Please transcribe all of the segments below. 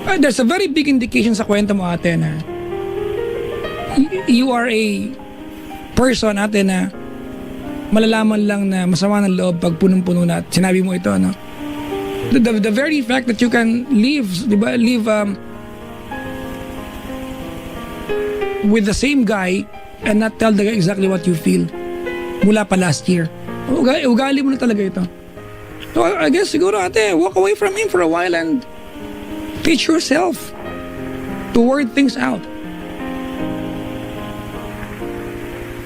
There's a very big indication sa kwento mo, ate, na you are a person, ate, na malalaman lang na masama ng loob pag punong-puno na at sinabi mo ito, no? The very fact that you can live, di ba, with the same guy and not tell the guy exactly what you feel mula pa last year. Ugali mo na talaga ito. So I guess siguro, ate, walk away from him for a while and teach yourself to word things out.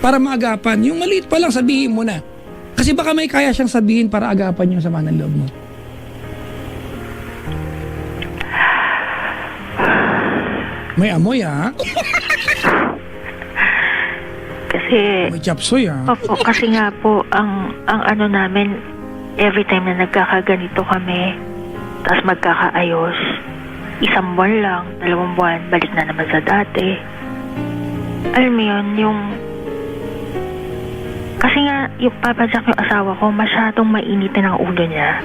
Para maagapan. Yung maliit pa lang, sabihin mo na. Kasi baka may kaya siyang sabihin para agapan yung sama ng loob mo. May amoy, ha? Kasi, May chapsoy, ha? opo, kasi nga po, ang ano namin, every time na nagkakaganito kami, tapos magkakaayos, 1 buwan lang, 2 buwan, balik na naman sa dati. Alam mo yun, yung... Kasi nga, yung Papa Jack, yung asawa ko, masyadong mainitin ang ulo niya.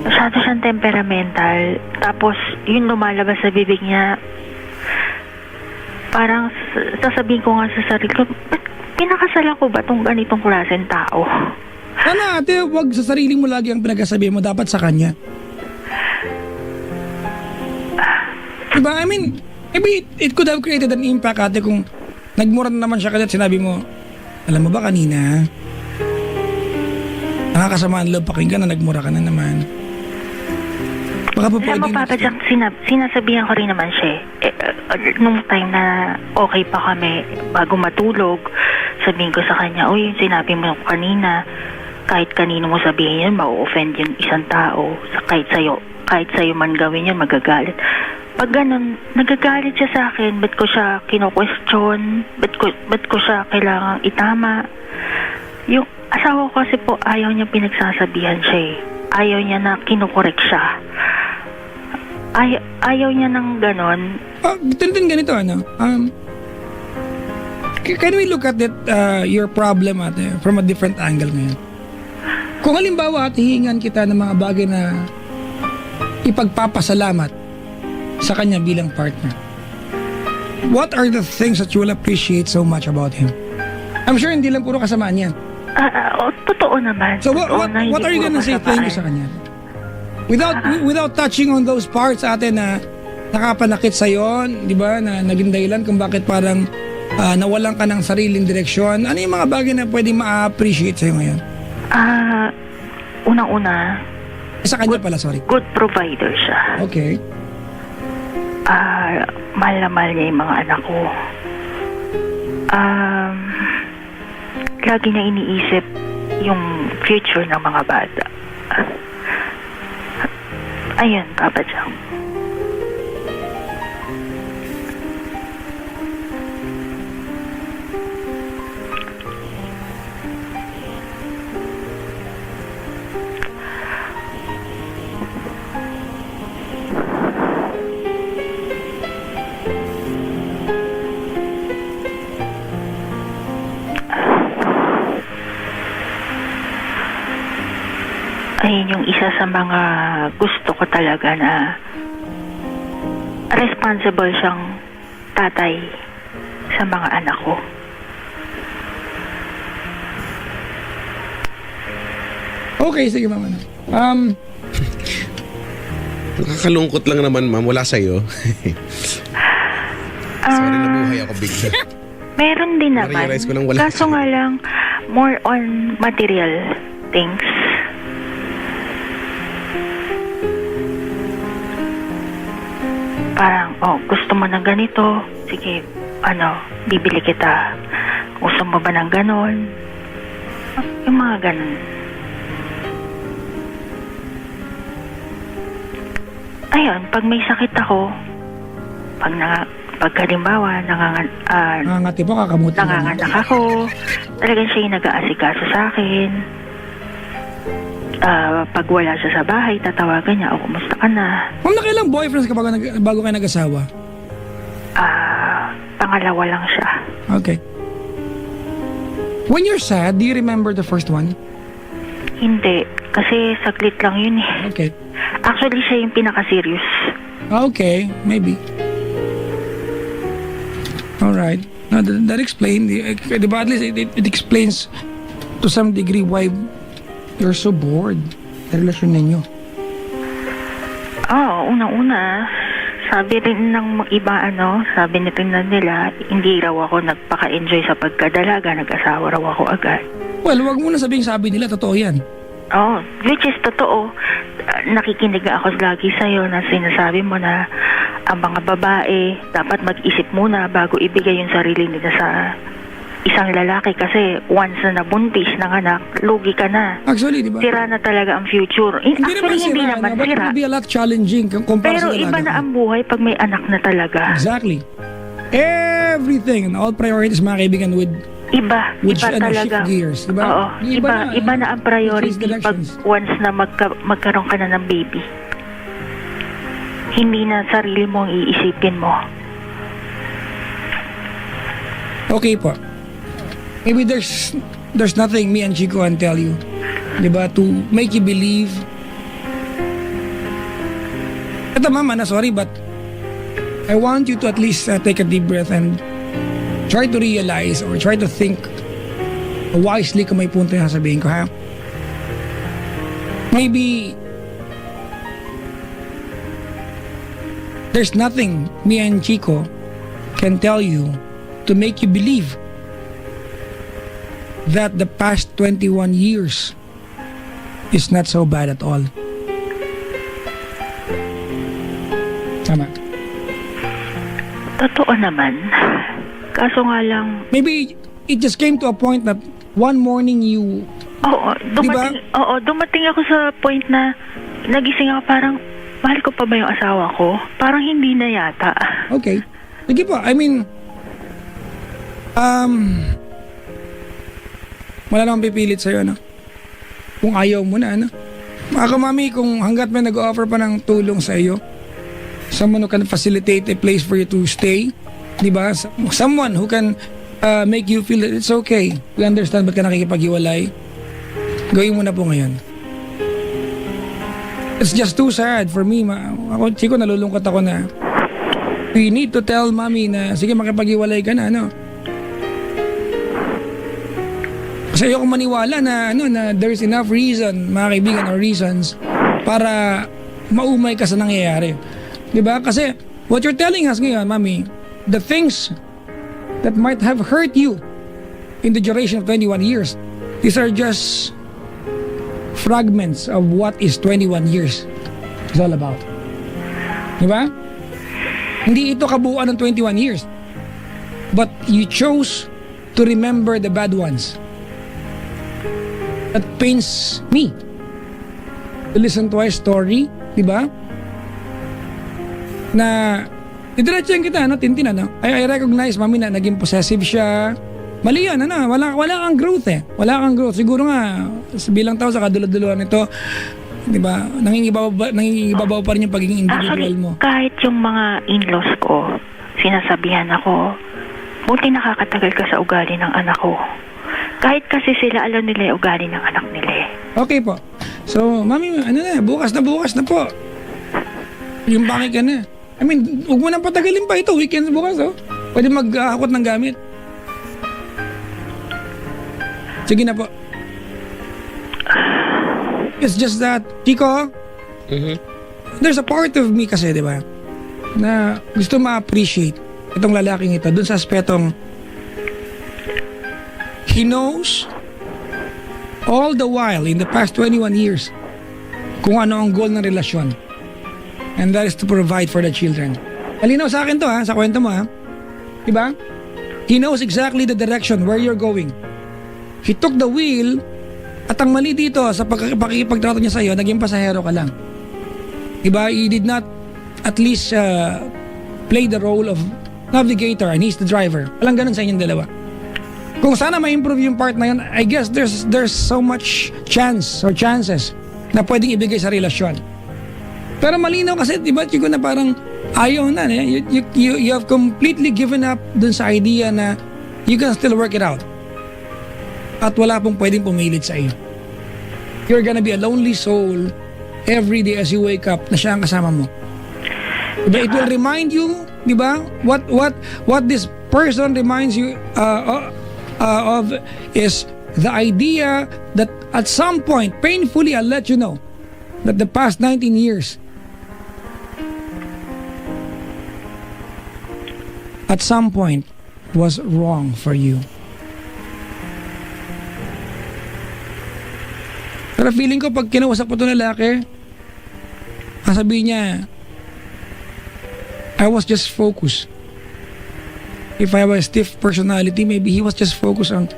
Masyado siyang temperamental. Tapos, yun lumalabas sa bibig niya. Parang sasabihin ko nga sa sarili ko, ba't pinakasalan ko ba itong ganitong klaseng tao? Sana, ate, wag sa sarili mo lagi ang pinagsasabi mo, dapat sa kanya. Diba? I mean, maybe it could have created an impact, ate, kung nagmura na naman siya kasi sinabi mo, alam mo ba kanina, nakakasama ang loob pakinggan na nagmura ka na naman. Baka pa Alam mo, Papa Jack, sinasabihan ko rin naman siya. Nung time na okay pa kami, bago matulog, sabihin ko sa kanya, uy, yung sinabi mo kanina, kahit kanino mo sabihin yun, ma-offend yung isang tao. Kahit sa'yo man gawin yun, magagalit. Pag ganun, nagagalit siya sa akin, ba't ko siya kino-question, ba't ko siya kailangang itama. Yung asawa ko kasi po, ayaw niya pinagsasabihan siya eh. Ayaw niya na kinukorek siya. Ayaw niya ng ganon. Tintin ganito, ano? Can we look at that, your problem, ate, from a different angle ngayon? Kung halimbawa, ate, hihingan kita ng mga bagay na ipagpapasalamat sa kanya bilang partner, what are the things that you will appreciate so much about him? I'm sure hindi lang puro kasamaan yan. Totoo naman. So what are you gonna say thank you sa kanya? Without touching on those parts, ate, na nakapanakit sa'yo, di ba, na naging dahilan kung bakit parang nawalan ka ng sariling direksyon. Ano yung mga bagay na pwede ma-appreciate sa'yo ngayon? Unang-una, Sa kanya pala, sorry. good provider siya. Okay. Mahal na mahal niya yung mga anak ko. Lagi niya iniisip yung future ng mga bata. Ayun, Papa Jack. Ayun yung isa sa mga gusto ko talaga, na responsible siyang tatay sa mga anak ko. Okay, sige, mama. Nakakalungkot lang naman, ma'am, wala sa'yo. Sorry, nabuhay ako bigla. Meron din naman. Na-realize ko lang wala Kaso nga lang, more on material things. Parang, gusto mo ng ganito? Sige, bibili kita. Gusto mo ba ng ganon? Yung mga ganon. Ayun, pag may sakit ako, pag halimbawa, Nangangati po, kakamuti. nanganganak ako, talagang siya yung nag-aasikaso sa akin. Pag wala siya sa bahay, tatawagan niya, kumusta ka na? Ma'am, nakailang boyfriends ka bago kayo nag-asawa? Pangalawa lang siya. Okay. When you're sad, do you remember the first one? Hindi, kasi saglit lang yun eh. Okay. Actually, siya yung pinaka-serious. Okay, maybe. Alright. Now, that explains, di ba, at least it explains to some degree why you're so bored sa relasyon ninyo. Unang-una, sabi rin ng iba, sabi nila, hindi raw ako nagpaka-enjoy sa pagkadalaga, nag-asawa raw ako agad. Well, wag mo na sabi nila, totoo yan. Which is totoo. Nakikinig ako lagi sa'yo na sinasabi mo na ang mga babae dapat mag-isip muna bago ibigay yung sarili nila sa isang lalaki kasi once na nabuntis ng anak, lugi ka na. Actually, di ba? Sira na talaga ang future. Actually, hindi naman but sira. it will be a lot challenging kumpara Pero sa iba dalaga. na ang buhay pag may anak na talaga. Exactly. Everything and all priorities, mga kaibigan, Iba talaga. shift gears, di ba? Oo. Iba na ang priority Change pag directions. once na magkaroon ka na ng baby. Hindi na sarili mo ang iisipin mo. Okay po. Maybe there's nothing me and Chico can tell you, di ba, to make you believe. Ito mama, sorry, but I want you to at least take a deep breath and try to realize or try to think wisely kung may punto yung sasabihin ko, ha? Maybe there's nothing me and Chico can tell you to make you believe that the past 21 years is not so bad at all. Tama. Totoo naman. Kaso nga lang, Maybe it just came to a point that one morning you... dumating ako sa point na nagising ako parang, mahal ko pa ba yung asawa ko? Parang hindi na yata. Okay. Sige po, I mean... wala namang pipilit sa'yo, ano? Kung ayaw mo na, ano? Mga kamami, kung hanggat may nag-offer pa ng tulong sa iyo, someone who can facilitate a place for you to stay, di ba? Someone who can make you feel that it's okay. We understand ba't ka nakikipaghiwalay. Gawin mo na po ngayon. It's just too sad for me. Ako, Chico, nalulungkot ako na we need to tell mommy na sige, makipaghiwalay ka na, ano? Kasi ayoko maniwala na, na there's enough reason, mga kaibigan, or reasons para maumay ka sa nangyayari. Diba? Kasi what you're telling us ngayon, mami, the things that might have hurt you in the duration of 21 years, these are just fragments of what is 21 years is all about. Diba? Hindi ito kabuuan ng 21 years. But you chose to remember the bad ones. That pains me to listen to a story, di ba? Na didiretsahan kita, Tintin, I recognize, mami, na naging possessive siya. Mali yan, wala kang growth eh. Wala kang growth. Siguro nga, bilang tao sa kadulad-duluan nito, di ba, nangingibabaw pa rin yung pagiging individual Actually, mo. kahit yung mga in-laws ko, sinasabihan ako, buti nakakatagal ka sa ugali ng anak ko. Kahit kasi sila alam nila yung ugali ng anak nila eh. Okay po. So, mami, bukas na po. Yung bakit ka na. I mean, huwag mo nang patagalin pa ito. Weekends bukas, oh. Pwede mag-ahakot ng gamit. Sige na po. It's just that, Chico, there's a part of me kasi, di ba, na gusto ma-appreciate itong lalaking ito dun sa aspetong he knows all the while in the past 21 years kung ano ang goal ng relasyon. And that is to provide for the children. Malinaw sa akin to, sa kwento mo, diba? He knows exactly the direction where you're going. He took the wheel at ang mali dito sa pakikipagtrato niya sa'yo, naging pasahero ka lang. Diba? He did not at least play the role of navigator and he's the driver. Walang ganun sa inyong dalawa. Kung sana ma-improve yung part na yun, I guess there's so much chances na pwedeng ibigay sa relasyon. Pero malinaw kasi, di ba, Chico, na parang ayaw na. You have completely given up dun sa idea na you can still work it out. At wala pong pwedeng pumilit sa iyo. You're gonna be a lonely soul every day as you wake up na siya ang kasama mo. Diba? It will remind you, di ba? What this person reminds you of is the idea that at some point, painfully, I'll let you know that the past 19 years, at some point, was wrong for you. Pero feeling ko pag kinausap ko ito lalaki, sabihin niya, I was just focused. If I have a stiff personality, maybe he was just focused on...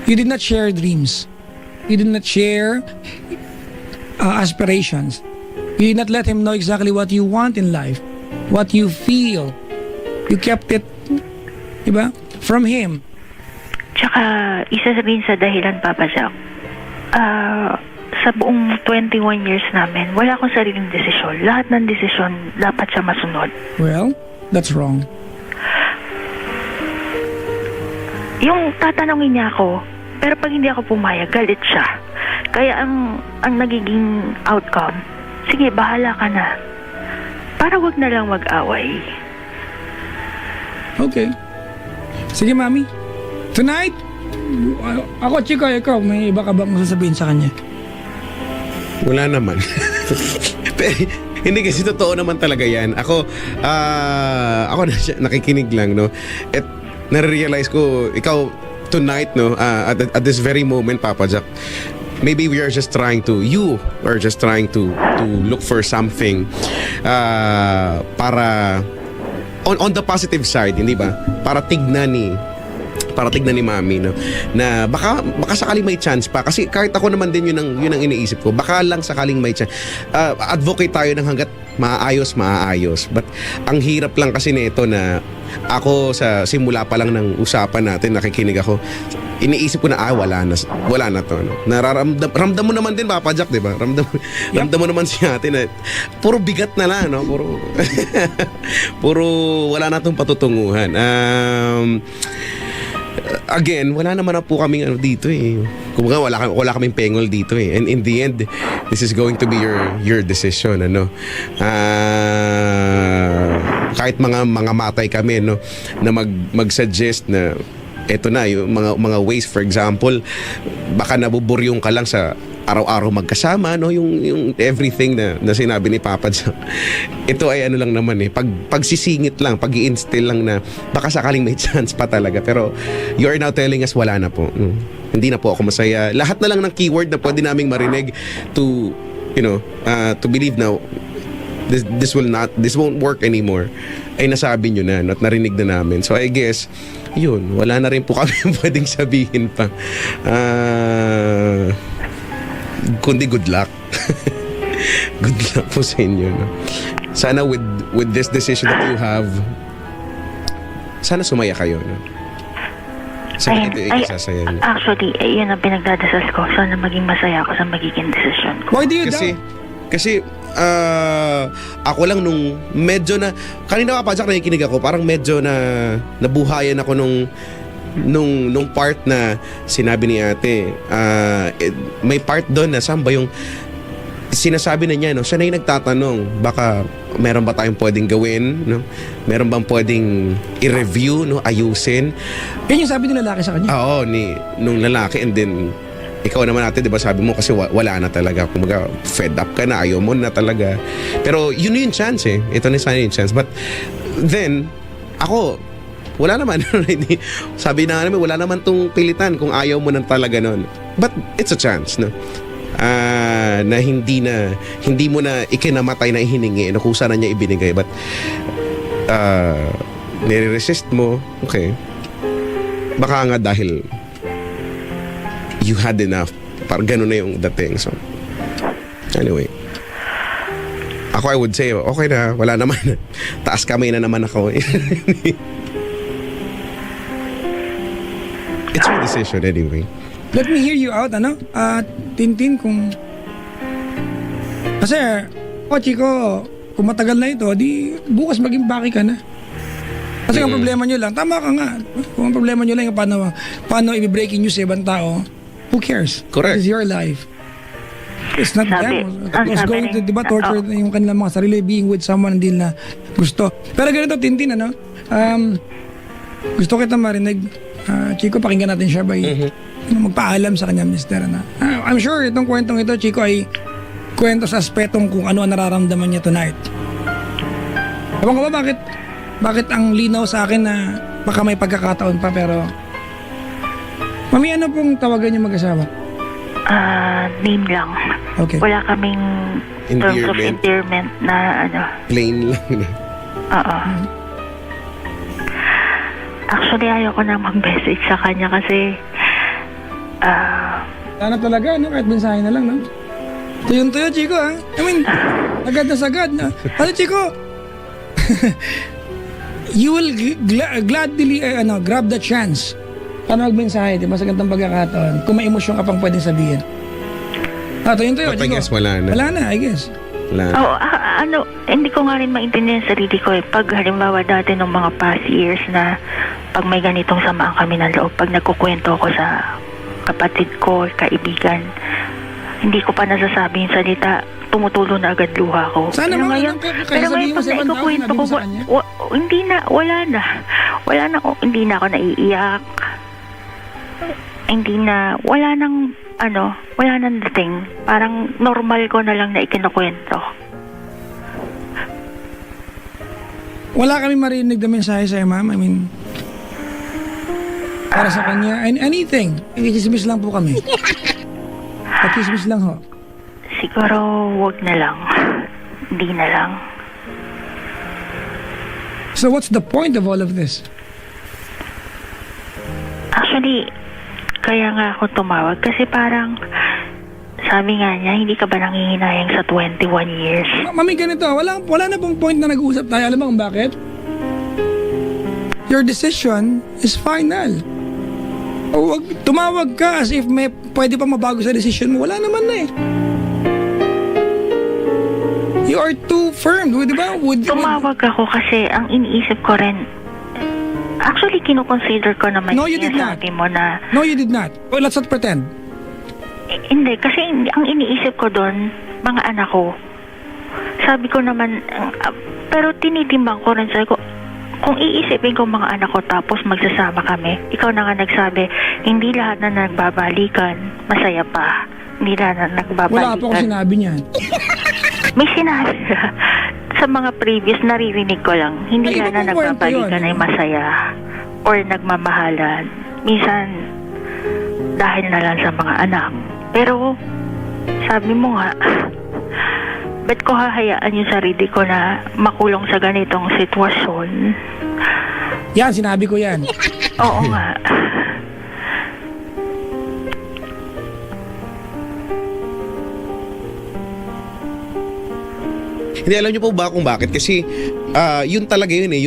You did not share dreams. You did not share aspirations. You did not let him know exactly what you want in life, what you feel. You kept it, diba, from him. Tsaka, isa sabihin sa dahilan, Papa Jack, sa buong 21 years namin, wala akong sariling desisyon. Lahat ng desisyon, dapat siya masunod. Well, that's wrong. Yung tatanungin niya ako, pero pag hindi ako pumayag, galit siya. Kaya ang nagiging outcome, sige, bahala ka na. Para wag na lang mag-away. Okay. Sige, Mami. Tonight, ako, Chico, ikaw, may iba ka bang sasabihin sa kanya? Wala naman. Pero, hindi kasi totoo naman talaga yan. Ako nakikinig lang, no? At nare-realize ko, ikaw, tonight, no, at this very moment, Papa Jack, maybe we are just trying to, you are just trying to look for something para, on the positive side, hindi ba? Para tignan ni Mami, no, na baka sakaling may chance pa, kasi kahit ako naman din yun ang iniisip ko, baka lang sakaling may chance. Advocate tayo ng hanggat maaayos, but ang hirap lang kasi nito na ako sa simula pa lang ng usapan natin, nakikinig ako, iniisip ko na wala na to, no. Ramdam mo naman din, Papa Jack, di ba? Ramdam mo naman si ate na puro bigat na lang, no, puro wala na tong patutunguhan. Again, wala naman na po kaming dito eh. Kumbaga wala kaming pengol dito eh. And in the end, this is going to be your decision, ano. Kahit mga matay kami, no, na mag-suggest na eto na yung mga ways, for example, baka nabuburyong ka lang sa araw-araw magkasama, no, yung everything na sinabi ni Papa Jack. Ito ay ano lang naman eh, pagsisingit lang, pag-i-instill lang na baka sakaling may chance pa talaga, pero you are now telling us wala na po. Hindi na po ako masaya. Lahat na lang ng keyword na pwede naming marinig to, to believe now this won't work anymore, ay nasabi nyo na at narinig na namin. So I guess yun, wala na rin po kami pwedeng sabihin pa, kundi good luck. Good luck po sa inyo, no? Sana with this decision that you have, sana sumaya kayo, no? Sana ito ikasasaya niyo. Actually, yun ang pinagdadasal ko. Sana maging masaya ako sa magiging desisyon ko. Why do you Kasi ako lang nung medyo na, kanina Papa Jack, nakikinig ako, parang medyo na nabuhayan ako nung part na sinabi ni ate, may part doon na saan ba yung sinasabi na niya, no? Siya na yung nagtatanong, baka meron ba tayong pwedeng gawin, no? Meron bang pwedeng i-review, no? Ayusin. Yan yung sabi ng lalaki sa kanya? Oo, nung lalaki, and then ikaw naman natin, di ba, sabi mo kasi wala na talaga. Kumaga, fed up ka na, ayaw mo na talaga. Pero yun yung chance eh. Ito na sana yung chance. But then, ako, wala naman. Sabi na namin, wala naman tong pilitan kung ayaw mo na talaga nun. But it's a chance, no? Na hindi mo na ikinamatay na hiningi, no, kung saan na niya ibinigay. But nire-resist mo, okay. Baka nga dahil you had enough. Parang gano'n na yung dating. So, anyway. Ako, I would say, okay na, wala naman. Taas kamay na naman ako. It's your decision anyway. Let me hear you out, ano? Tintin, kung... Kasi, Chico, kung matagal na ito, di bukas maging baki ka na. Kasi ang problema nyo lang, tama ka nga. Kung ang problema nyo lang yung paano i-breaking news sa ibang tao, who cares? Correct. This is your life. It's not Sabi- them. ang It's sabi going to, rin- di ba, torture yung kanilang mga sarili being with someone hindi na gusto. Pero ganito, Tintin, ano? Gusto kita marinig. Chico, pakinggan natin siya by magpaalam sa kanya, mister. Ano? I'm sure itong kwentong ito, Chico, ay kwento sa aspetong kung ano ang nararamdaman niya tonight. Ewan ko ba bakit ang linaw sa akin na baka may pagkakataon pa, pero Mami, ano pong tawagan niyo mag-asawa? Name lang. Okay. Wala kaming terms of Endearment. endearment na ano. Plain lang. Oo. Actually, ayoko na mag-message sa kanya kasi Sana talaga, no? Kahit mensahe na lang, no? Tuyo, Chico, ha? I mean, agad na sagad, na. Ano, Chico? You will gladly, grab the chance para magmensahe, di ba, sa gantong pagkakataon. Kung may emosyon ka pang pwedeng sabihin. Tuyo, But I Chico. guess wala na. Wala na, I guess. Wala. hindi ko nga rin maintindihan yung sarili ko eh. Pag halimbawa dati ng mga past years na pag may ganitong samaan kami ng loob, pag nagkukwento ko sa kapatid ko, kaibigan, hindi ko pa nasasabi yung salita, tumutulo na agad luha ko. Sana Pero mga ngayon, kaya pero sabihin ngayon mo pag sa 1,000, naikukwento sabi ko, mo sa kanya? hindi na ako naiiyak. Wala nang dating. Parang normal ko na lang na ikinukwento. Wala kami marinig na mensahe sa'yo, ma'am. I mean, para sa kanya, anything. Ikismis lang po kami. Ikismis lang ho. Siguro, wag na lang. Hindi na lang. So what's the point of all of this? Actually, kaya nga ako tumawag kasi parang sabi nga niya, hindi ka ba nangihinayang sa 21 years? Mami, ganito, wala na pong point na nag-uusap tayo. Alam mo kung bakit? Your decision is final. Tumawag ka as if may pwede pa mabago sa decision mo. Wala naman na eh. You are too firm, di ba? Tumawag ako kasi ang iniisip ko rin, actually, kinukonsider ko naman No, you did not. sabi mo na, No, you did not. Well, let's not pretend. hindi, kasi ang iniisip ko doon, mga anak ko, sabi ko naman, pero tinitimbang ko rin, sabi ko, kung iisipin ko mga anak ko tapos magsasama kami, ikaw na nga nagsabi, hindi lahat na nagbabalikan, masaya pa. Hindi lahat na nagbabalikan. Wala pa akong sinabi niyan. May sinabi sa mga previous, naririnig ko lang, hindi Ay, lahat na ibang kwento nagbabalikan yun. ay masaya or nagmamahalan. Minsan, dahil na lang sa mga anak. Pero, sabi mo nga, ba't ko hahayaan yung sarili ko na makulong sa ganitong sitwasyon? Yan, sinabi ko yan. Oo nga. Hindi, alam niyo po ba kung bakit? Kasi yun talaga yun eh,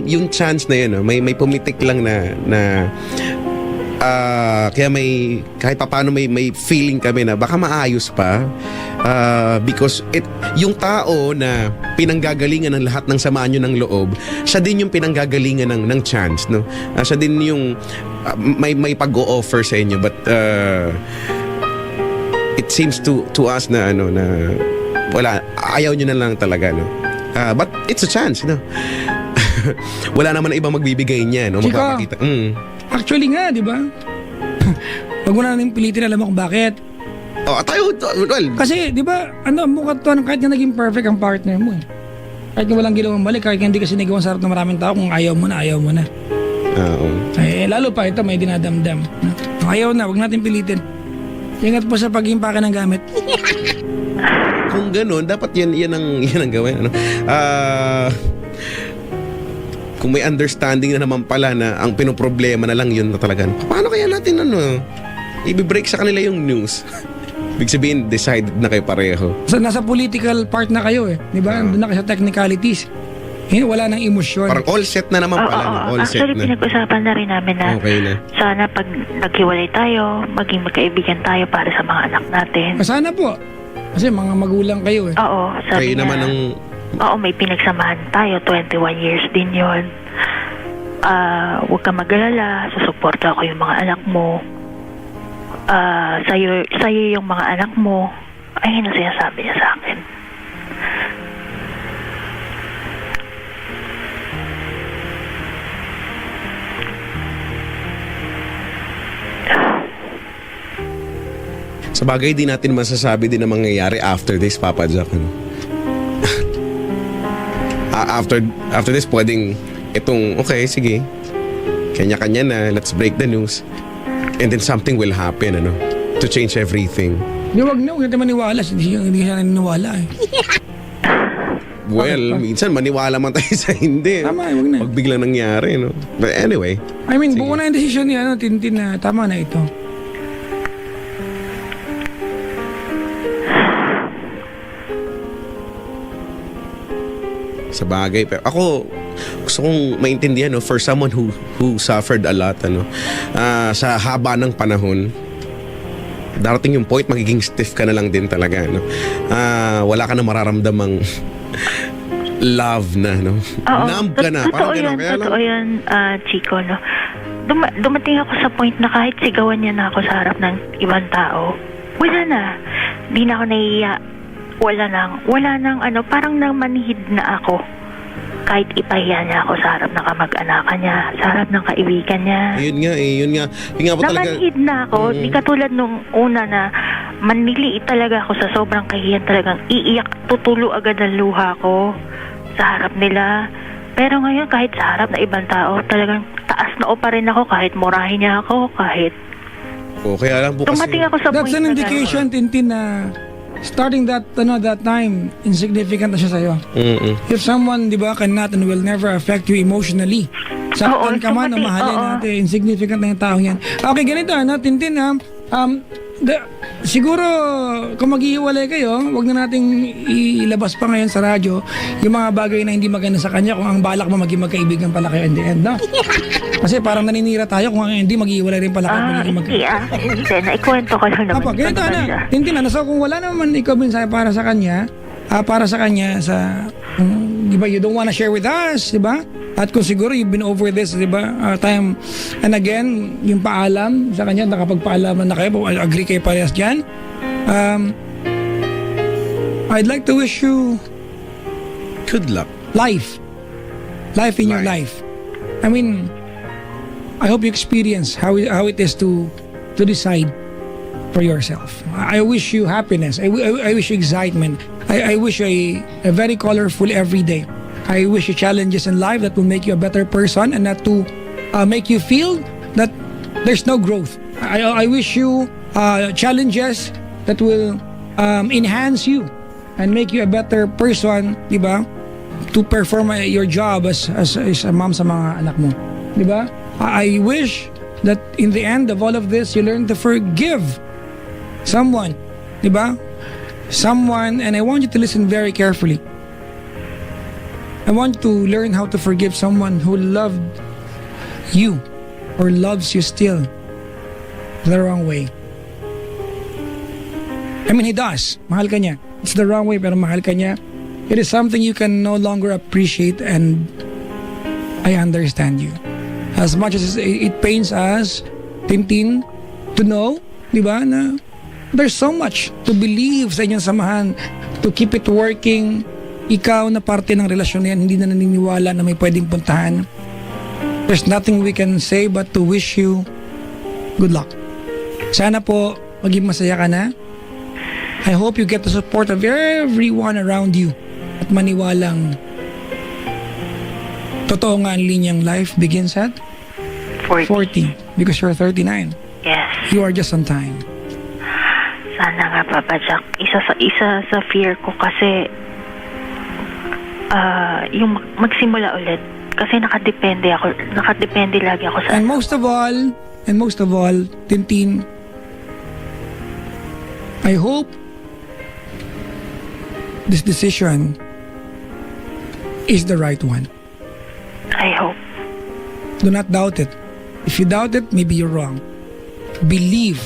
yung chance na yun, may pumitik lang na kaya kahit papaano may feeling kami na baka maayos pa, because yung tao na pinanggagalingan ng lahat ng samaan nyo ng loob, siya din yung pinanggagalingan ng chance, no? Siya din yung may pag-o-offer sa inyo, but it seems to us na wala, ayaw nyo na lang talaga, no? But it's a chance, no? Wala naman na ibang magbibigay niya, no? Chico. Magpapakita. Actually nga, di ba? Wag mo na natin pilitin, alam mo kung bakit. Tayo, well, Kasi, di ba, mukha to, kahit na naging perfect ang partner mo eh. Kahit na walang ginawang mali, kahit hindi kasi nagawang sarap ng maraming tao, kung ayaw mo na, ayaw mo na. oo. Lalo pa ito, may dinadamdam. Kung ayaw na, wag natin pilitin. Ingat po sa pag-impake ng gamit. Kung gano'n, dapat yan ang gawin. Kung may understanding na naman pala na ang pinoproblema na lang yun na talaga, paano kaya natin i-break sa kanila yung news? Ibig sabihin, decided na kayo pareho. So, nasa political part na kayo eh. Di ba? Doon na kayo sa technicalities. Wala nang emosyon. Parang all set na naman pala. No? All set Actually, na. pinag-usapan na rin namin na Okay na. sana pag naghiwalay tayo, maging magkaibigan tayo para sa mga anak natin. Sana po. Kasi mga magulang kayo eh. Oo, sabi Kayo niya. naman ang... Oo, may pinagsamahan tayo. 21 years din yun. Huwag ka mag-alala. Susuporta ko yung mga anak mo. Sa'yo yung mga anak mo. Ayun ang sinasabi niya sa akin. Sa bagay, di natin masasabi din ang mangyayari after this, Papa Jack. Ano? after this, pwedeng itong, okay, sige, kanya-kanya na, let's break the news. And then something will happen, ano, to change everything. Di, wag natin maniwala. Hindi siya naniniwala eh. Well, minsan maniwala man tayo sa hindi. Tama, wag na. Pag biglang nangyari, no? But anyway. I mean, sige. buo na yung desisyon ni Tintin na tama na ito. Sa bagay. Pero ako, gusto kong maintindihan, no, for someone who suffered a lot, ano, sa haba ng panahon, darating yung point, magiging stiff ka na lang din talaga, no? Wala ka na mararamdamang love na, no? Oo, Numb ka na. Totoo Parang yan, gano'n. Kaya lang, totoo yan, Chico, no? Dumating ako sa point na kahit sigawan niya na ako sa harap ng ibang tao, wala na. Di na ako nahiya. Wala nang ano, parang nang manhid na ako. Kahit ipahiya niya ako sa harap ng kamag-anakan niya, sa harap ng kaibigan niya. yun nga po talaga. Namanhid na ako, di katulad nung una na manliliit talaga ako sa sobrang kahiyan, talagang iiyak, tutulo agad ang luha ko sa harap nila. Pero ngayon, kahit sa harap na ibang tao, talagang taas noo pa rin ako kahit murahin niya ako, kahit Kaya lang po kasi. dumating ako sa That's point an na indication, Tintin, na starting that time, insignificant na siya sa'yo. Mm-mm. If someone, di ba, cannot and will never affect you emotionally, saktan ka man o mahalin natin, insignificant na yung taong yan. Okay, ganito, Tintin, siguro, kung maghihiwalay kayo, wag na nating ilabas pa ngayon sa radyo yung mga bagay na hindi maganda sa kanya kung ang balak mo maging magkaibigan pala kayo in the end, no? Kasi parang naninira tayo kung hindi maghihiwalay rin pala kayo magiging magkaibigan. Hindi, naikwento ko lang naman. Apo, ganito siya. Tintin, so kung wala naman ikaw mensahe para sa kanya, di ba, you don't wanna share with us, di ba? At kung siguro you've been over this, di ba, time and again, yung paalam sa kanya, nakapagpaalaman na kayo, agree kayo parehas dyan. I'd like to wish you Good luck. life in your life. I mean, I hope you experience how it is to decide for yourself. I wish you happiness. I wish you excitement. I wish a very colorful every day. I wish you challenges in life that will make you a better person and not to make you feel that there's no growth. I wish you challenges that will enhance you and make you a better person, di ba? To perform your job as a mom sa mga anak mo, di ba? I wish that in the end of all of this, you learn to forgive someone, di ba? Someone, and I want you to listen very carefully. I want to learn how to forgive someone who loved you or loves you still the wrong way. I mean, he does. Mahal ka niya. It's the wrong way, pero mahal ka niya. It is something you can no longer appreciate, and I understand you. As much as it pains us, Tintin, to know, di ba, na there's so much to believe sa inyong samahan, to keep it working. Ikaw na parte ng relasyon na yan, hindi na naniniwala na may pwedeng puntahan. There's nothing we can say but to wish you good luck. Sana po maging masaya ka na. I hope you get the support of everyone around you at maniwalang totoo nga ang linyang life begins at 40 because you're 39. Yes. You are just on time. Sana nga, Papa Jack. Isa sa fear ko kasi yung magsimula ulit. Kasi nakadepende lagi ako sa... And most of all, Tintin, I hope this decision is the right one. I hope. Do not doubt it. If you doubt it, maybe you're wrong. Believe.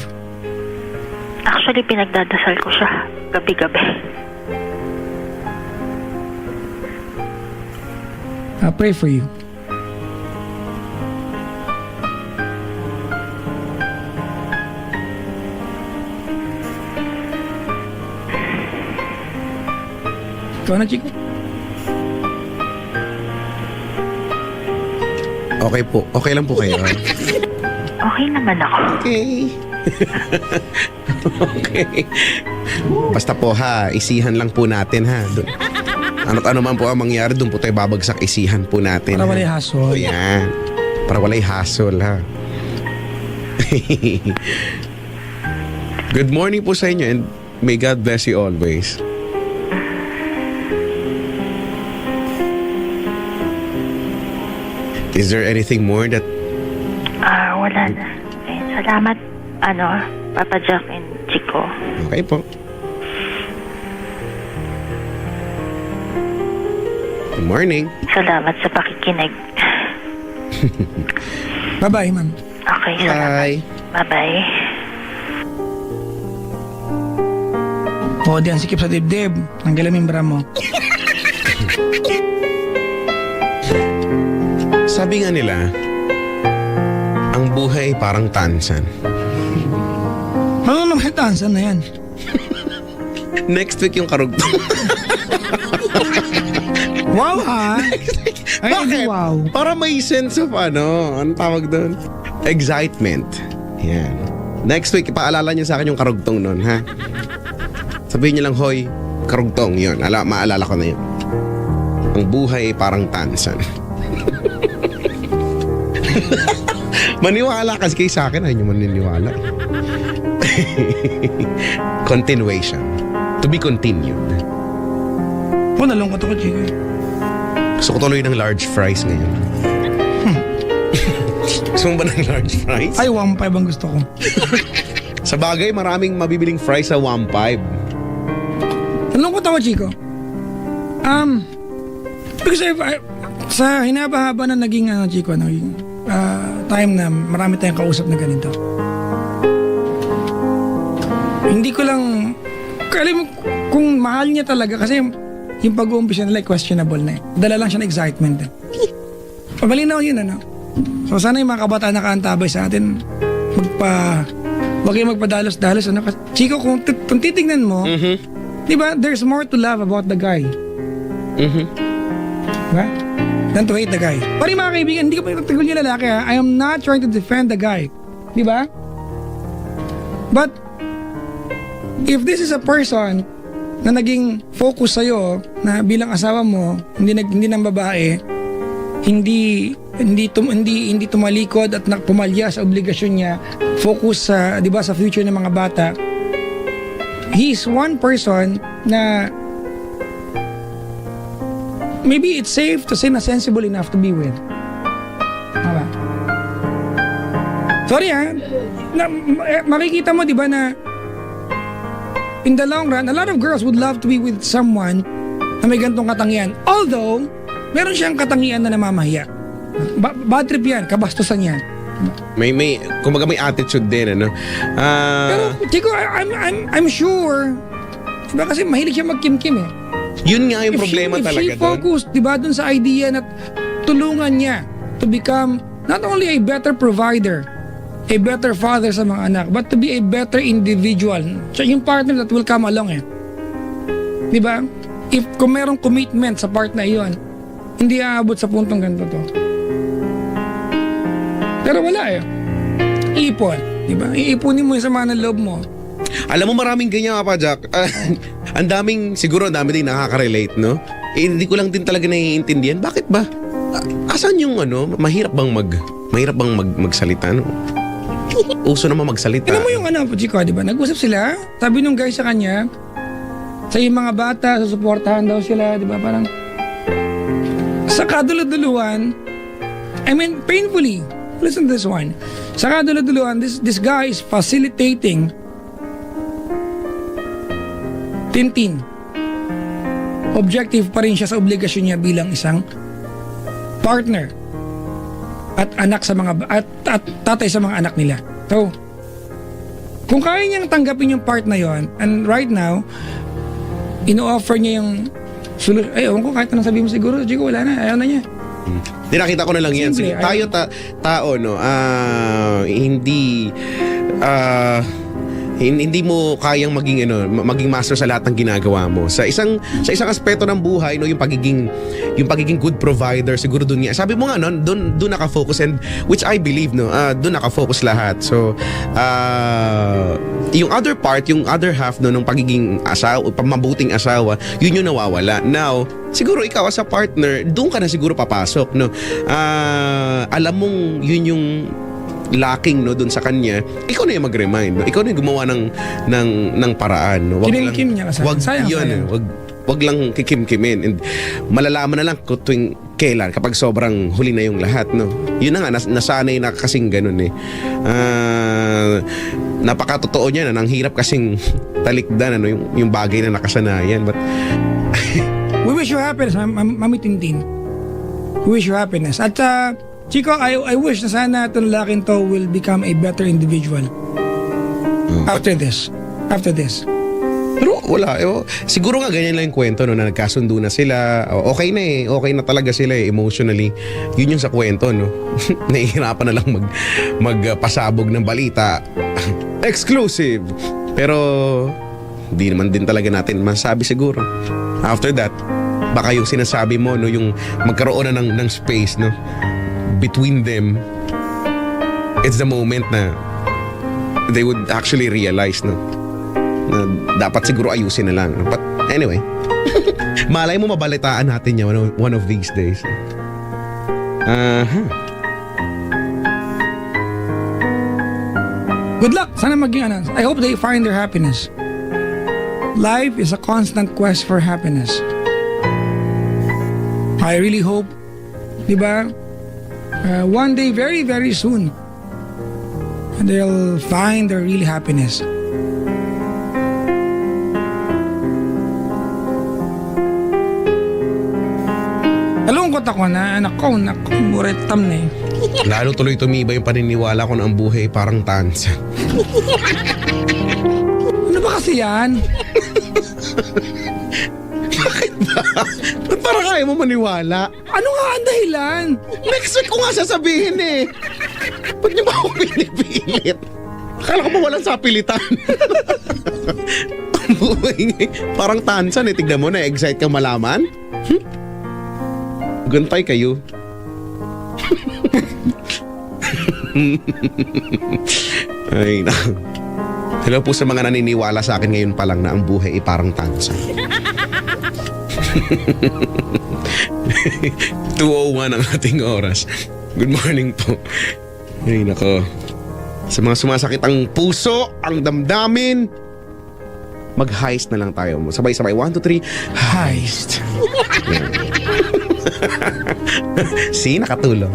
Actually, pinagdadasal ko siya gabi-gabi. I'll pray for you. Ikaw na, Chico. Okay po. Okay lang po kayo. Okay naman ako. Okay. Okay. Basta po ha, isihan lang po natin ha. Ano't ano man po ang mangyari, doon po tayo babagsak, isihan po natin. Para ha? walay hassle. O yan. Para walay hassle ha. Good morning po sa inyo and may God bless you always. Is there anything more that... Wala na. Eh, salamat, Papa Jack and Chico. Okay po. Good morning. Salamat sa pakikinig. Bye-bye, ma'am. Okay, salamat. Bye. Bye-bye. O, diyan, sikip sa dibdib. Tanggalin mo yung bra mo. Sabi nga nila, ang buhay ay parang tansan. Ano naman tansan na yan? Next week yung karugtong. Wow, ha? Ay, Bakit? wow. Para may sense of anong tawag doon? Excitement. Yan. Next week, ipaalala niyo sa akin yung karugtong nun, ha? Sabihin niyo lang, hoy, karugtong, yun. Maalala ko na yun. Ang buhay ay parang tansan. Maniwala kasi kayo sa akin, ayaw niyo maniniwala. Continuation. To be continued. O, nalungkot ako, Chico. Gusto ko tuloy ng large fries ngayon. Gusto mo ba ng large fries? Ay, 1.5 ang gusto ko. Sa bagay, maraming mabibiling fries sa 1.5. Nalungkot ako, Chico. Because sa hinaba-haba na naging, Chico, time na marami tayong kausap na ganito. Hindi ko lang, alam mo, kung mahal niya talaga, kasi yung pag-uumpisa nila, questionable na eh. Dala lang siya ng excitement eh. Pamalinaw yun, So sana yung mga kabataan na kaantabay sa atin, wag kayong magpadalos-dalos, Chico, kung titignan mo, di ba, there's more to love about the guy. Diba? Than to hate the guy. Pari mga kaibigan, hindi ko pa itatigol yung lalaki, ha? I am not trying to defend the guy. Di ba? But, if this is a person na naging focus sa'yo, na bilang asawa mo, hindi ng babae, hindi tumalikod at pumalya sa obligasyon niya, focus sa, di ba, sa future ng mga bata, he's one person na maybe it's safe to say na sensible enough to be with. Diba? Sorry makikita mo, di ba, na in the long run, a lot of girls would love to be with someone na may gantong katangian. Although, meron siyang katangian na namamahiya. Bad trip yan, kabastusan yan. Kumbaga may attitude din, Pero, Chico, I'm sure, diba, kasi mahilig siya magkim-kim eh. Yun nga yung problema if talaga she focused, diba, dun sa idea na tulungan niya to become not only a better provider, a better father sa mga anak, but to be a better individual. So, yung partner that will come along eh. Diba? Kung merong commitment sa part na iyon, hindi aabot sa puntong ganito to. Pero wala eh. Ipon. Diba? Iipunin mo yung sama ng loob mo. Alam mo, maraming ganyan, Papa Jack. Ang daming, siguro ang dami din nakaka-relate, no? Hindi ko lang din talaga naiintindihan. Bakit ba? Asan yung mahirap bang magsalita, no? Uso naman magsalita. Alam mo yung Chico, di ba? Nag-usap sila. Sabi nung guy sa kanya, sa yung mga bata, susuportahan daw sila, di ba? Parang, sa kaduluduluhan, I mean, painfully, listen to this one. Sa kaduluduluhan, this guy is facilitating Tintin. Objective pa rin siya sa obligasyon niya bilang isang partner at anak sa mga at tatay sa mga anak nila. So, kung kaya niyang tanggapin yung part na yon, and right now, ino-offer niya yung solution. Ay, ewan ko, kahit anong sabihin mo siguro, Chico, wala na, ayaw na niya. Nakita ko na lang yan. Simple, Sige, tayo tao, no, hindi Hindi mo kayang maging master sa lahat ng ginagawa mo. Sa isang aspeto ng buhay, no, yung pagiging good provider, siguro doon niya. Sabi mo nga, no, doon naka-focus, and which I believe, no, doon naka-focus lahat. So yung other part, yung other half, no, ng pagiging asawa, mabuting asawa, yun yung nawawala. Now, siguro ikaw as a partner, doon ka na siguro papasok, no. Alam mong yun yung lacking, no, doon sa kanya, ikaw na yung mag-remind, no? Ikaw na yung gumawa ng paraan, no? Kinimkim niya kasi. Sayang. Wag lang kikimkimin, and malalaman na lang kung tuwing kailan, kapag sobrang huli na yung lahat, no. Yun na nga, nasanay na kasing ganun eh. Napakatotoo niya na, ang hirap kasing talikdan, ano, yung bagay na nakasanayan, but We wish you happiness, Mami Tintin. We wish you happiness. At Chico, I wish na sana itong lalaking to will become a better individual after this. pero wala, siguro nga ganyan lang yung kwento, no, na nagkasundo na sila, okay na eh, okay na talaga sila eh, emotionally. Yun yung sa kwento, no. Nahihirapan na lang magpasabog ng balita. Exclusive. Pero di naman din talaga natin masabi siguro. After that, baka yung sinasabi mo, no, yung magkaroon na ng space, no, between them, it's the moment na they would actually realize, no, na dapat siguro ayusin na lang. But anyway, malay mo mabalitaan natin yan one of these days. Good luck. Sana maging I hope they find their happiness. Life is a constant quest for happiness. I really hope, di ba? One day, very, very soon, they'll find their real happiness. Nalungkot ako na, naku, muretam na eh. Lalo tuloy tumibay yung paniniwala ko na ang buhay parang tansa. Ano ba kasi yan? Bakit ba? Ba't parang kaya mo maniwala? Ano nga ang dahilan? Next week ko nga sasabihin eh. Ba't niyo ba ako pinipilit? Akala ko ba walang sapilitan? Ang buhay nga, parang tansan eh. Tignan mo na, excite ka malaman? Gantay kayo. Ay, na. Hello po sa mga naniniwala sa akin ngayon pa lang na ang buhay ay parang tansan. 2:01 ang ating oras. Good morning po. Ay, nako. Sa mga sumasakit ang puso, ang damdamin, mag-heist na lang tayo. Sabay-sabay. 1, 2, 3. Heist. See, nakatulong.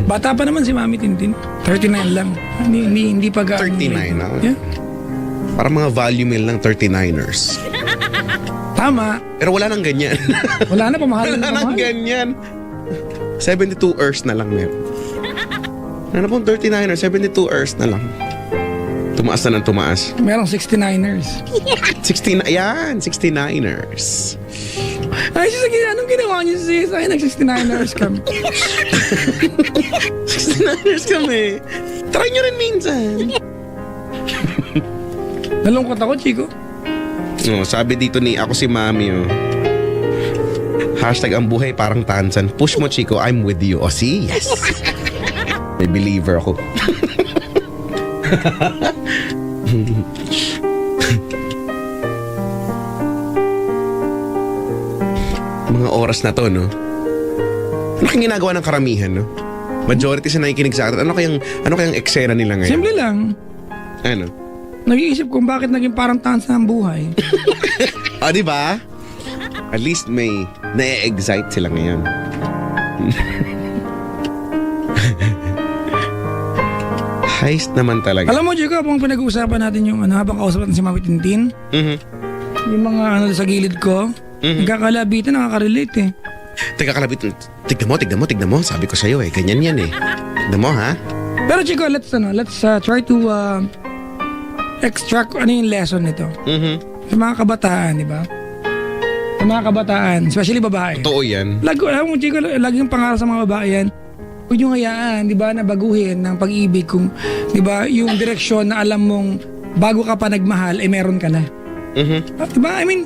Bata pa naman si Mami Tintin. 39 lang. Hindi pa gaano. 39 na. Yeah. Parang mga volume mill ng 39ers. Tama. Pero wala nang ganyan. Wala na, pamahalan Wala na nang pamahal. ganyan. 72 hours na lang meron. Ano pong 39ers? 72 hours na lang. Tumaas na ng tumaas. Merong 69ers. 16, ayan, 69ers. Ay, sige, anong ginawa niyo sis? Ay, nag-69ers kami. 69ers kami. Try nyo rin minsan. Nalungkot ako, Chico. Oh, sabi dito ni ako si Mami, oh. Hashtag ang buhay parang tansan. Push mo, Chico, I'm with you. Oh, see? Yes. May believer ako. Mga oras na to, no? Ano kayang ginagawa ng karamihan, no? Majority sa nakikinig sa atin. Ano kayang eksena nila ngayon? Simple lang. Ano? Nag-iisip kung bakit naging parang tansa ang buhay. Ah, di ba? At least may na-excite sila ngayon. Heist naman talaga. Alam mo, Chico, kung pinag-uusapan natin yung habang kausap natin si Mami Tintin, yung mga sa gilid ko, nagkakalabitan, nakaka-relate eh. Teka, kalabit. Tignan mo. Sabi ko sa'yo eh. Ganyan yan eh. Tignan mo, ha? Pero Chico, let's try to extract ano yung lesson nito. sa mga kabataan, di ba? Sa mga kabataan, especially babae. Totoo yan. Alam mo, Chico, laging pangarap sa mga babae yan. Huwag nyo hayaan, di ba, na baguhin ng pag-ibig kung, di ba, yung direksyon na alam mong bago ka pa nagmahal, eh meron ka na. Di ba? I mean,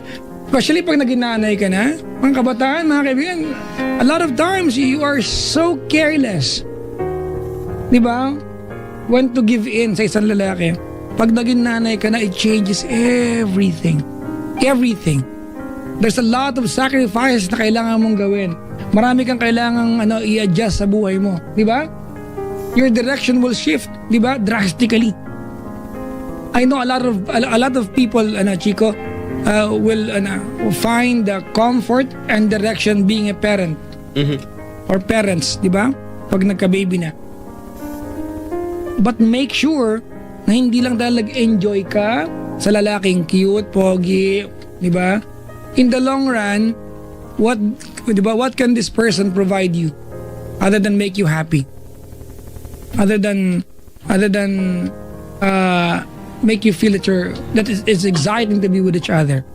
especially pag naging nanay ka na, mga kabataan, mga kaibigan, a lot of times you are so careless. Di ba? When to give in sa isang lalaki. Pag naging nanay ka na, it changes everything. Everything. There's a lot of sacrifices na kailangan mong gawin. Marami kang kailangang i-adjust sa buhay mo, di ba? Your direction will shift, di ba? Drastically. I know a lot of people, Chico, will find the comfort and direction being a parent or parents, di ba? Pag nagka-baby na. But make sure na hindi lang dahil nag-enjoy ka sa lalaking cute, pogi, di ba? In the long run, what can this person provide you other than make you happy? Other than make you feel that it's exciting to be with each other.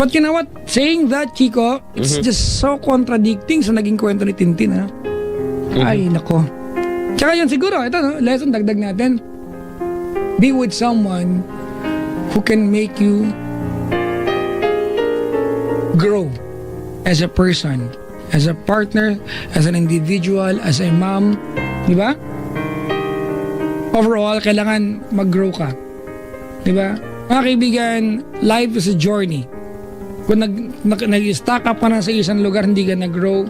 But you know what? Saying that, Chico, it's just so contradicting sa naging kwento ni Tintin, ha? Ay, nako. Tsaka yun siguro, ito, lesson dagdag natin. Be with someone who can make you grow as a person, as a partner, as an individual, as a mom, di ba? Overall, kailangan mag-grow ka. Di ba? Mga kaibigan, life is a journey. Kung nag-stack up ka na sa isang lugar, hindi ka nag-grow,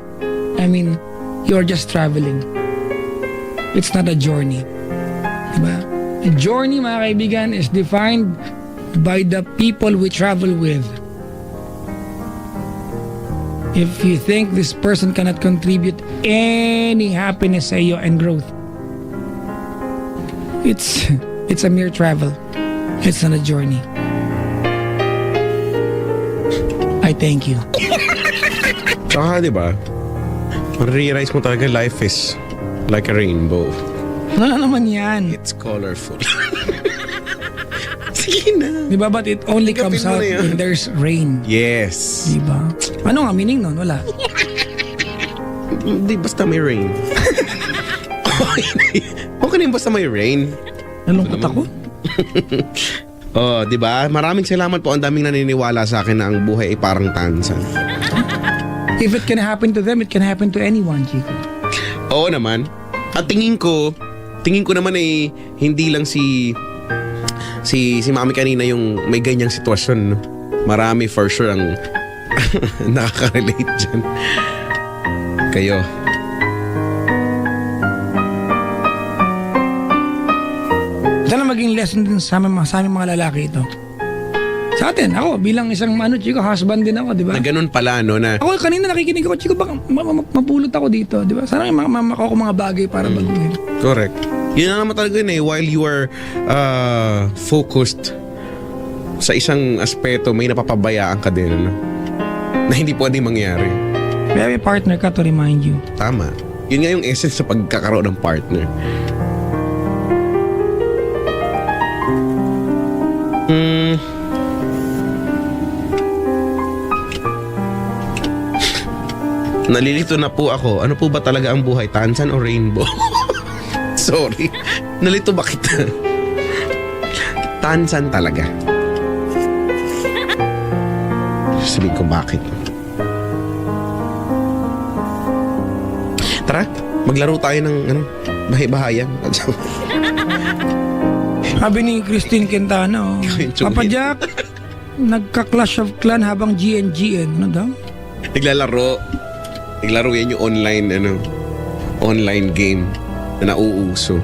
I mean, you're just traveling. It's not a journey. Di ba? A journey, mga kaibigan, is defined by the people we travel with. If you think this person cannot contribute any happiness sa iyo and growth, it's a mere travel. It's not a journey. I thank you. Tsaka, di ba? Ma-realize mo talaga life is like a rainbow. Ano naman yan? It's colorful. Sige na. Di ba? But it only Tigapin comes mo out na yan. when there's rain. Yes. Di ba? Ano nga meaning nun? Wala. Hindi, basta may rain. Okay na yung basta may rain. Nalungkot ako. Oh, di ba? Maraming salamat po. Ang daming naniniwala sa akin na ang buhay ay parang tansan. If it can happen to them, it can happen to anyone, Chico. Oo naman. At tingin ko naman ay hindi lang si Mami kanina yung may ganyang sitwasyon. No? Marami for sure ang nakaka-relate dyan. Kayo. Sana maging lesson din sa aming mga lalaki ito. Sa atin, ako bilang isang Chico, husband din ako, di ba? Na ganun pala, no? Na, Ako kanina nakikinig ako, Chico, baka mapulot ako dito, di ba? Sana may ako mga bagay para baguhin. correct. Yun na naman talaga yun eh. While you are focused sa isang aspeto, may napapabayaan ka din, ano? Na hindi pwedeng mangyari. May partner ka to remind you. Tama. Yun nga yung essence sa pagkakaroon ng partner. Nalilito na po ako. Ano po ba talaga ang buhay? Tansan o rainbow? Sorry. Nalito ba kita? Tansan talaga. Sabihin ko bakit. Tara, maglaro tayo ng bahay-bahayan. Sabi ni Christine Quintana, Yung tsungit. Papa Jack, nagka-Clash of Clan habang GNGN. Ano daw? Naglaro yan yung online game na nauuso.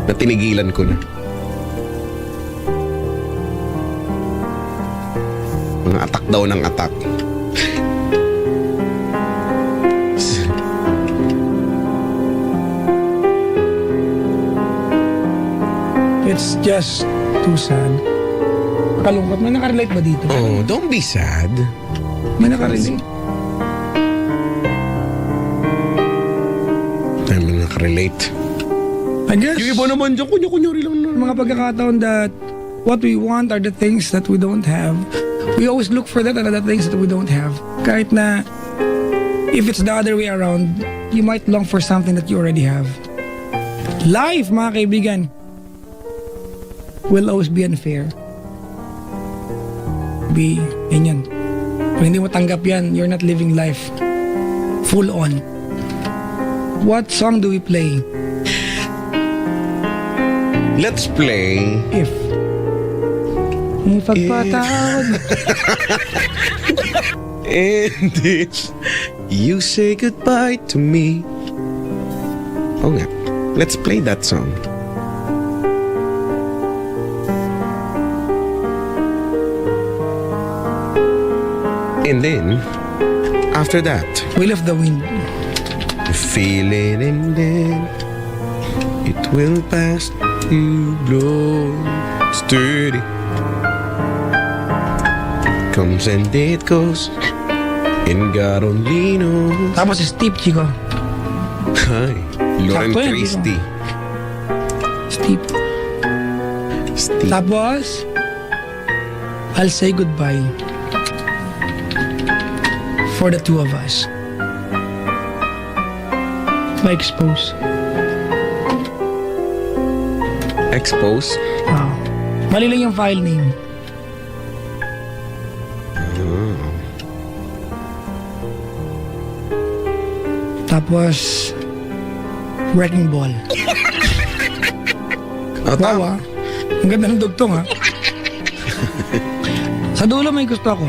Na tinigilan ko na. Mga atak daw ng atak. It's just too sad. Kalungkot. May nakarelate ba dito? Oh, don't be sad. May nakarelate. Tayo mo nakarelate. I guess, Yung iba naman dyan, kunya-kunyari lang na. mga pagkakataon that what we want are the things that we don't have. We always look for that and other things that we don't have. Kahit na if it's the other way around, you might long for something that you already have. Life, mga kaibigan, will always be unfair. Yan. Kung hindi mo tanggap yan, you're not living life full on. What song do we play? Let's play. If may pagpatawad. And this, you say goodbye to me. Oh nga, let's play that song. And then, after that, Will of the Wind. feel it and then it will pass to blow sturdy. Comes and it goes, and God only knows. Tapos Steve, Chico. Hi, Lauren Sakto yan, Christie. Steve. Steve. Tapos, I'll say goodbye for the two of us. By Expose. Expose. Mali lang yung file name. Tapos, Wrecking Ball. Wow, ah. Ang ganda ng dugtong, ha? Sa dulo may gusto ako.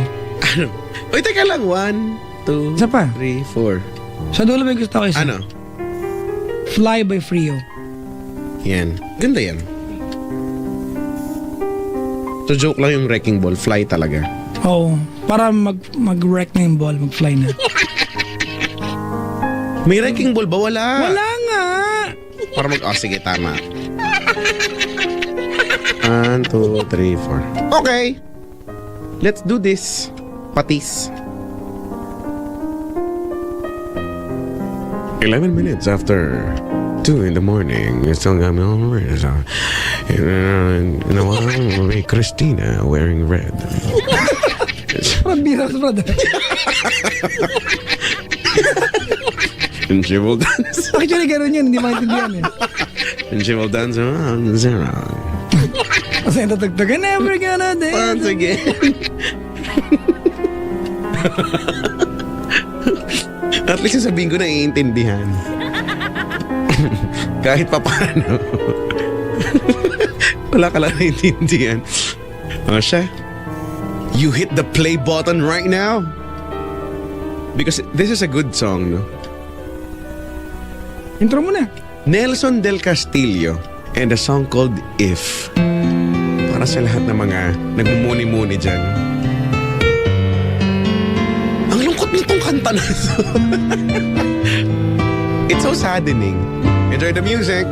Ano? Uy, teka lang. 1, 2, Isa pa. 3, 4. Sa dulo may gusto ako isa. Ano? Fly by Frio. Yan. Ganda yan. So joke lang yung wrecking ball. Fly talaga. Oo. Para mag-wreck na yung ball, mag-fly na. May wrecking ball ba? Wala. Wala nga! Para sige, tama. 1, 2, 3, 4. Okay. Let's do this. Patis. 11 minutes after 2 in the morning. It's still got me on red. So, you know what? Christina wearing red. Parang biras, brother. And she will dance. Actually, ganun yun. Hindi maintindihan eh. And she will dance around zero. Kasi yung tatagtagan, never gonna dance. Once again. At least sabihin ko na iintindihan. Kahit pa paano. Wala ka lang naiintindihan. O siya, you hit the play button right now. Because this is a good song, no? Intro mo na. Nelson Del Castillo and a song called If. Para sa lahat ng mga nagmumuni-muni dyan. Ang lungkot nitong kanta na to. It's so saddening. Enjoy the music.